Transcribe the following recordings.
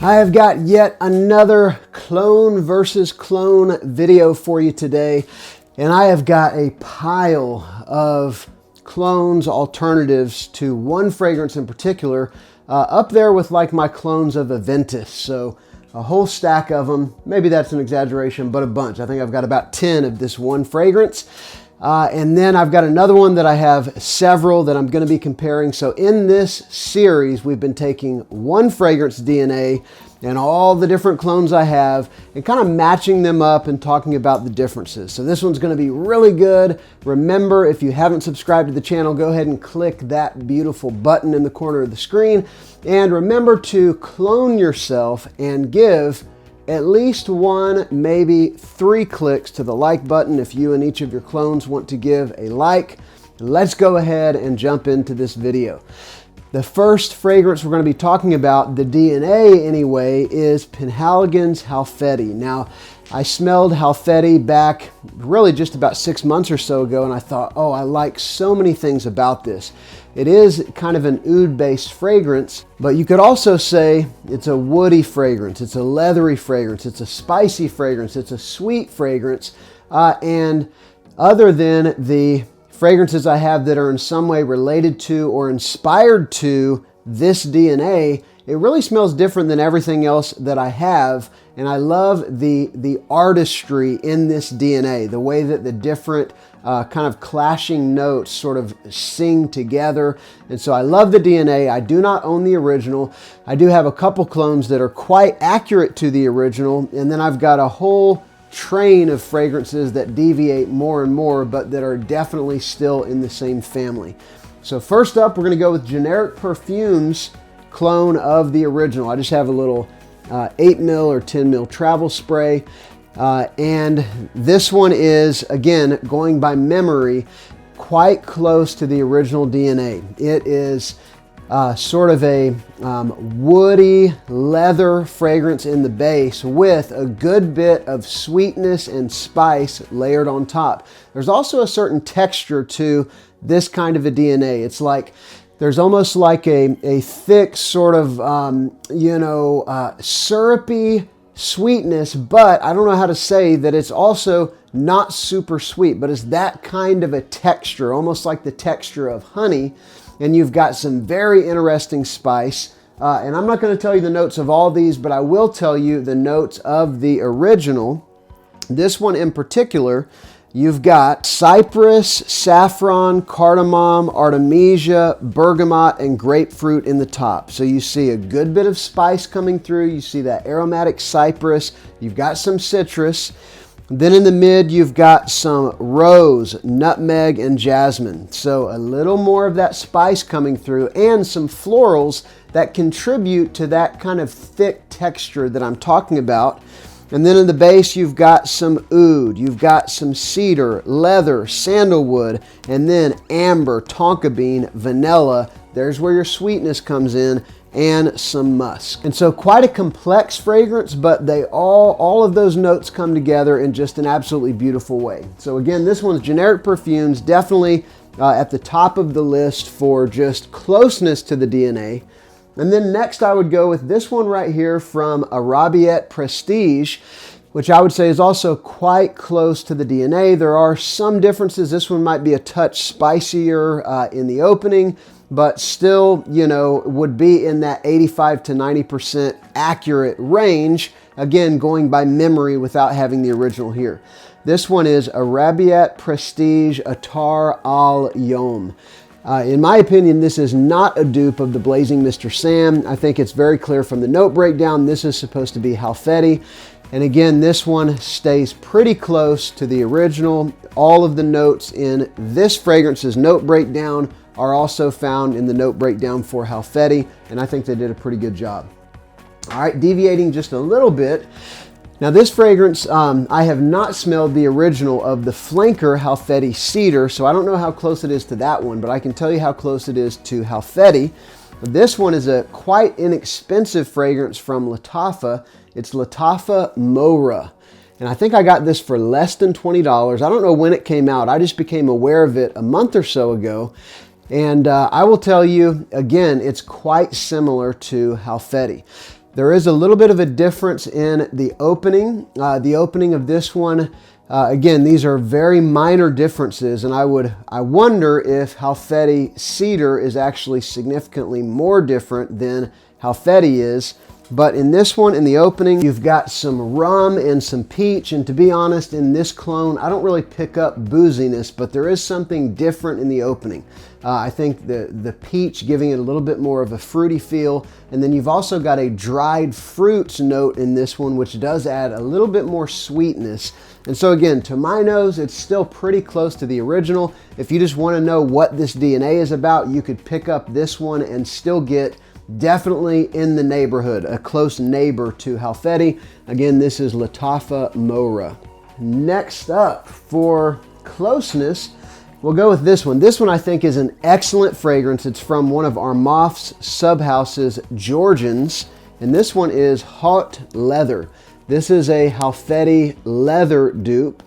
I have got yet another clone versus clone video for you today, and I have got a pile of clones alternatives to one fragrance in particular, up there with like my clones of Aventus. So a whole stack of them. Maybe that's an exaggeration, but a bunch. I think I've got about 10 of this one fragrance. And then I've got another one that I have several that I'm going to be comparing. So in this series, we've been taking one fragrance DNA and all the different clones I have and kind of matching them up and talking about the differences. So this one's going to be really good. Remember, if you haven't subscribed to the channel, go ahead and click that beautiful button in the corner of the screen. And remember to clone yourself and give at least one, maybe 3 clicks to the like button if you and each of your clones want to give a like. Let's go ahead and jump into this video. The first fragrance we're going to be talking about, the DNA anyway, is Penhaligon's Halfeti. Now, I smelled Halfeti back really just about 6 months or so ago, and I thought, oh, I like so many things about this. It is kind of an oud-based fragrance, but you could also say it's a woody fragrance, it's a leathery fragrance, it's a spicy fragrance, it's a sweet fragrance, and other than the fragrances I have that are in some way related to or inspired to this DNA, it really smells different than everything else that I have. And I love the artistry in this DNA, the way that the different kind of clashing notes sort of sing together. And so I love the DNA. I do not own the original. I do have a couple clones that are quite accurate to the original. And then I've got a whole train of fragrances that deviate more and more, but that are definitely still in the same family. So first up, we're going to go with generic perfumes clone of the original. I just have a little 8 mil or 10 mil travel spray. And this one is, again, going by memory, quite close to the original DNA. It is sort of a woody leather fragrance in the base with a good bit of sweetness and spice layered on top. There's also a certain texture to this kind of a DNA. It's like there's almost like a thick sort of, syrupy sweetness, but I don't know how to say that it's also not super sweet, but it's that kind of a texture, almost like the texture of honey. And you've got some very interesting spice. And I'm not going to tell you the notes of all these, but I will tell you the notes of the original. This one in particular, you've got cypress, saffron, cardamom, artemisia, bergamot, and grapefruit in the top. So you see a good bit of spice coming through. You see that aromatic cypress. You've got some citrus. Then in the mid, you've got some rose, nutmeg, and jasmine. So a little more of that spice coming through and some florals that contribute to that kind of thick texture that I'm talking about. And then in the base, you've got some oud, you've got some cedar, leather, sandalwood, and then amber, tonka bean, vanilla. There's where your sweetness comes in, and some musk. And so quite a complex fragrance, but they all of those notes come together in just an absolutely beautiful way. So again, this one's generic perfumes, definitely at the top of the list for just closeness to the DNA. And then next I would go with this one right here from Arabette Prestige, which I would say is also quite close to the DNA. There are some differences. This one might be a touch spicier in the opening, but still, would be in that 85 to 90% accurate range. Again, going by memory without having the original here. This one is Arabette Prestige Attar Al Yom. In my opinion, this is not a dupe of the Blazing Mr. Sam. I think it's very clear from the note breakdown, this is supposed to be Halfeti. And again, this one stays pretty close to the original. All of the notes in this fragrance's note breakdown are also found in the note breakdown for Halfeti, and I think they did a pretty good job. All right, deviating just a little bit. Now this fragrance, I have not smelled the original of the Flanker Halfeti Cedar, so I don't know how close it is to that one, but I can tell you how close it is to Halfeti. This one is a quite inexpensive fragrance from Lattafa. It's Lattafa Mora. And I think I got this for less than $20. I don't know when it came out. I just became aware of it a month or so ago. And I will tell you, again, it's quite similar to Halfeti. There is a little bit of a difference in the opening. The opening of this one, again, these are very minor differences, and I wonder if Halfeti Cedar is actually significantly more different than Halfeti is. But in this one, in the opening, you've got some rum and some peach. And to be honest, in this clone, I don't really pick up booziness, but there is something different in the opening. I think the peach giving it a little bit more of a fruity feel. And then you've also got a dried fruits note in this one, which does add a little bit more sweetness. And so again, to my nose, it's still pretty close to the original. If you just want to know what this DNA is about, you could pick up this one and still get definitely in the neighborhood, a close neighbor to Halfeti. Again, this is Lattafa Mora. Next up, for closeness, we'll go with this one. This one I think is an excellent fragrance. It's from one of Armaf's subhouses, Georgians, and this one is Haute Leather. This is a Halfeti leather dupe.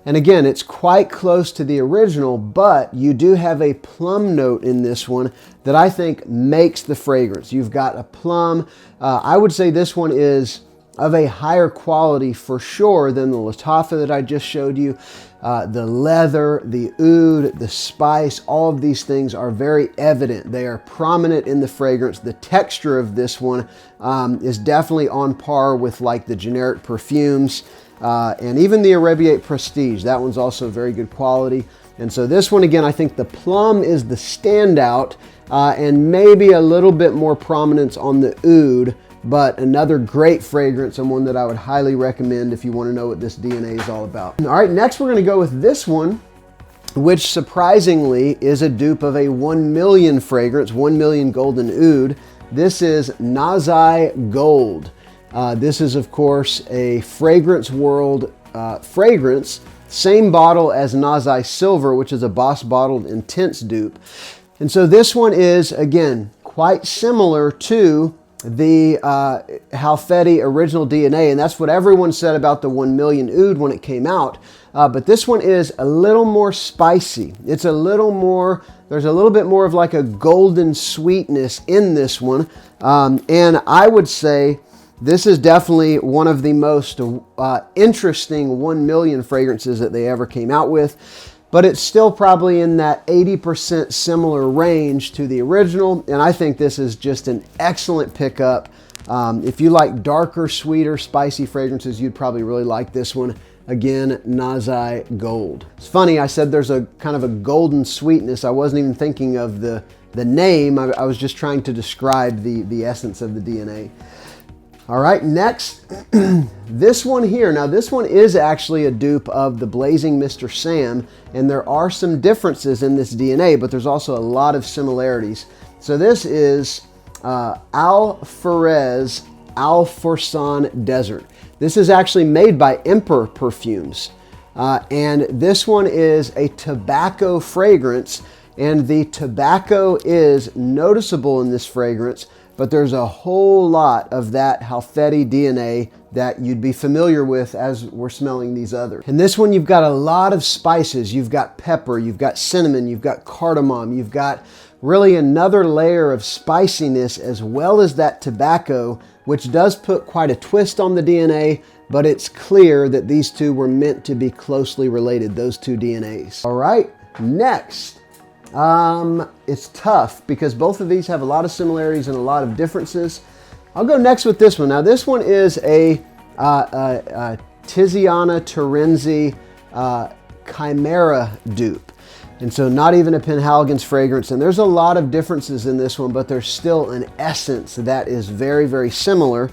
And again, it's quite close to the original, but you do have a plum note in this one that I think makes the fragrance. You've got a plum. I would say this one is of a higher quality for sure than the Lattafa that I just showed you. The leather, the oud, the spice, all of these things are very evident. They are prominent in the fragrance. The texture of this one is definitely on par with like the generic perfumes. And even the Arabette Prestige, that one's also very good quality. And so this one, again, I think the plum is the standout and maybe a little bit more prominence on the oud, but another great fragrance and one that I would highly recommend if you want to know what this DNA is all about. All right, next we're going to go with this one, which surprisingly is a dupe of a 1 million fragrance, 1 million golden oud. This is Nazai Gold. This is, of course, a Fragrance World fragrance. Same bottle as Nazai Silver, which is a Boss Bottled Intense dupe. And so this one is, again, quite similar to the Halfeti original DNA, and that's what everyone said about the 1 million oud when it came out. But this one is a little more spicy. It's a little more, there's a little bit more of like a golden sweetness in this one. And I would say this is definitely one of the most interesting 1 million fragrances that they ever came out with, but it's still probably in that 80% similar range to the original, and I think this is just an excellent pickup. If you like darker, sweeter, spicy fragrances, you'd probably really like this one. Again, Nazai Gold. It's funny, I said there's a kind of a golden sweetness. I wasn't even thinking of the name. I was just trying to describe the essence of the DNA. All right, next, this one here. Now, this one is actually a dupe of the Blazing Mr. Sam, and there are some differences in this DNA, but there's also a lot of similarities. So this is Al-Ferez Al-Forsan Desert. This is actually made by Emperor Perfumes, and this one is a tobacco fragrance, and the tobacco is noticeable in this fragrance, but there's a whole lot of that Halfeti DNA that you'd be familiar with as we're smelling these others. In this one, you've got a lot of spices. You've got pepper, you've got cinnamon, you've got cardamom, you've got really another layer of spiciness as well as that tobacco, which does put quite a twist on the DNA, but it's clear that these two were meant to be closely related, those two DNAs. All right, next. It's tough because both of these have a lot of similarities and a lot of differences. I'll go next with this one. Now, this one is a Tiziana Terenzi Chimera dupe. And so not even a Penhaligon's fragrance. And there's a lot of differences in this one, but there's still an essence that is very, very similar.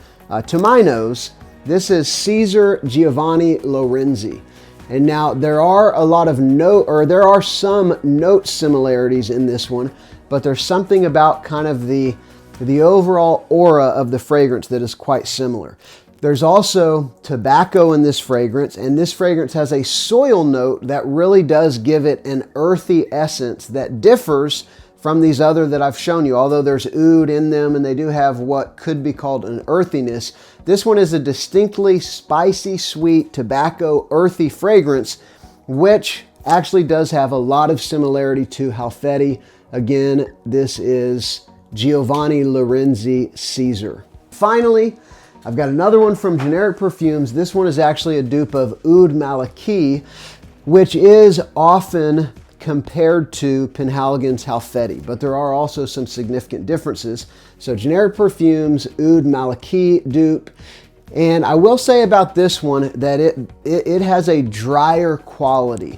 To my nose, this is Caesar Giovanni Lorenzi. And now there are there are some note similarities in this one, but there's something about kind of the overall aura of the fragrance that is quite similar. There's also tobacco in this fragrance, and this fragrance has a soil note that really does give it an earthy essence that differs from these other that I've shown you. Although there's oud in them and they do have what could be called an earthiness, this one is a distinctly spicy, sweet, tobacco, earthy fragrance, which actually does have a lot of similarity to Halfeti. Again, this is Giovanni Lorenzi Caesar. Finally, I've got another one from Generic Perfumes. This one is actually a dupe of Oud Malaki, which is often compared to Penhaligon's Halfeti, but there are also some significant differences. So Generic Perfumes, Oud Malaki dupe. And I will say about this one that it has a drier quality.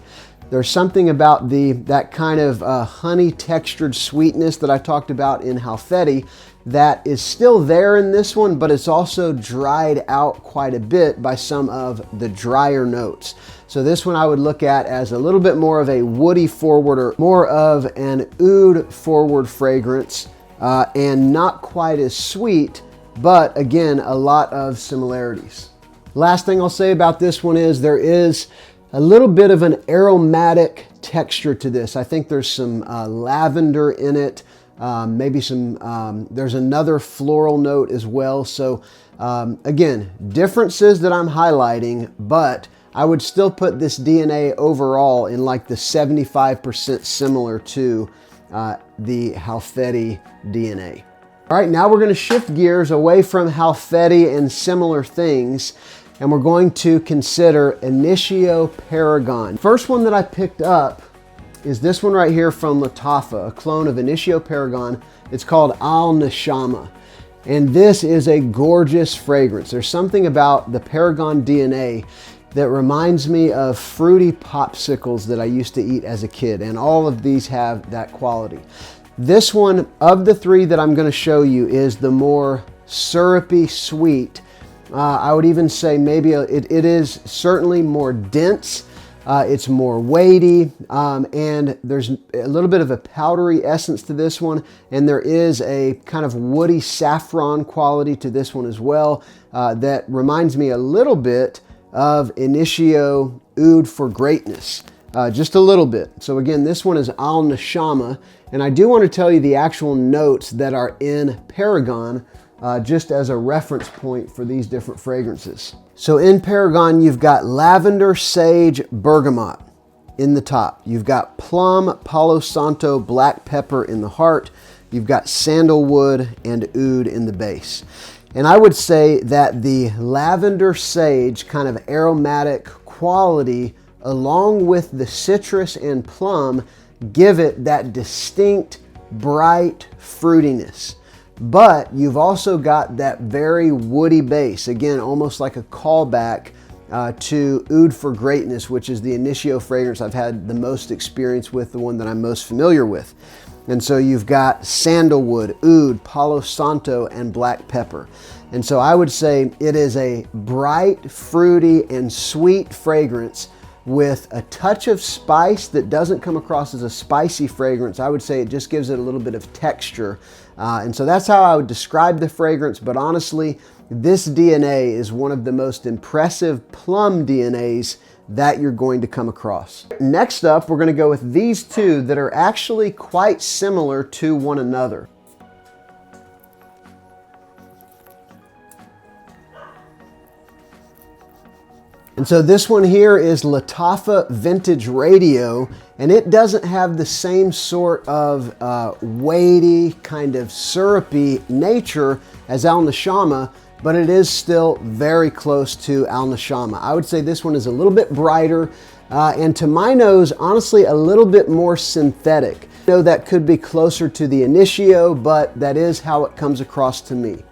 There's something about that kind of honey textured sweetness that I talked about in Halfeti that is still there in this one, but it's also dried out quite a bit by some of the drier notes. So this one I would look at as a little bit more of a woody forward, or more of an oud forward fragrance, and not quite as sweet, but again, a lot of similarities. Last thing I'll say about this one is there is a little bit of an aromatic texture to this. I think there's some lavender in it. Maybe some, there's another floral note as well. So again, differences that I'm highlighting, but I would still put this DNA overall in like the 75% similar to the Halfeti DNA. All right, now we're going to shift gears away from Halfeti and similar things, and we're going to consider Initio Paragon. First one that I picked up is this one right here from Lattafa, a clone of Initio Paragon. It's called Al Neshama. And this is a gorgeous fragrance. There's something about the Paragon DNA that reminds me of fruity popsicles that I used to eat as a kid. And all of these have that quality. This one, of the three that I'm going to show you, is the more syrupy sweet. I would even say maybe it is certainly more dense. It's more weighty, and there's a little bit of a powdery essence to this one, and there is a kind of woody saffron quality to this one as well that reminds me a little bit of Initio Oud for Greatness, just a little bit. So again, this one is Al Neshama, and I do want to tell you the actual notes that are in Paragon, just as a reference point for these different fragrances. So in Paragon, you've got lavender, sage, bergamot in the top. You've got plum, palo santo, black pepper in the heart. You've got sandalwood and oud in the base. And I would say that the lavender sage kind of aromatic quality, along with the citrus and plum, give it that distinct, bright fruitiness. But you've also got that very woody base, again, almost like a callback to Oud for Greatness, which is the Initio fragrance I've had the most experience with, the one that I'm most familiar with. And so you've got sandalwood, oud, palo santo, and black pepper. And so I would say it is a bright, fruity, and sweet fragrance with a touch of spice that doesn't come across as a spicy fragrance. I would say it just gives it a little bit of texture. And so that's how I would describe the fragrance, but honestly, this DNA is one of the most impressive plum DNAs that you're going to come across. Next up, we're going to go with these two that are actually quite similar to one another. And so this one here is Lattafa Vintage Radio, and it doesn't have the same sort of weighty, kind of syrupy nature as Al Neshama, but it is still very close to Al Neshama. I would say this one is a little bit brighter, and to my nose, honestly, a little bit more synthetic. I know that could be closer to the Initio, but that is how it comes across to me.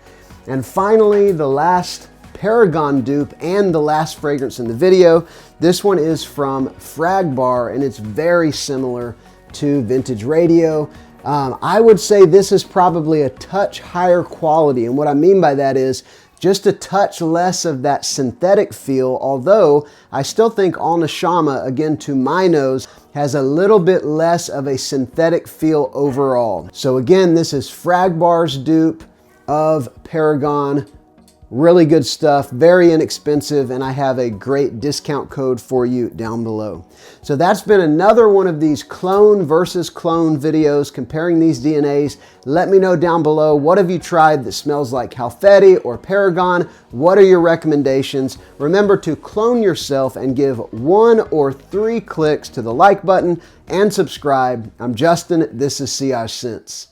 And finally, the last Paragon dupe and the last fragrance in the video. This one is from FragBar, and it's very similar to Vintage Radio. I would say this is probably a touch higher quality, and what I mean by that is just a touch less of that synthetic feel, although I still think Al Neshama, again to my nose, has a little bit less of a synthetic feel overall. So again, this is FragBar's dupe of Paragon. Really good stuff, very inexpensive, and I have a great discount code for you down below. So that's been another one of these clone versus clone videos comparing these DNAs. Let me know down below, what have you tried that smells like Halfeti or Paragon? What are your recommendations? Remember to clone yourself and give 1 or 3 clicks to the like button and subscribe. I'm Justin, this is SILLAGESCENTS.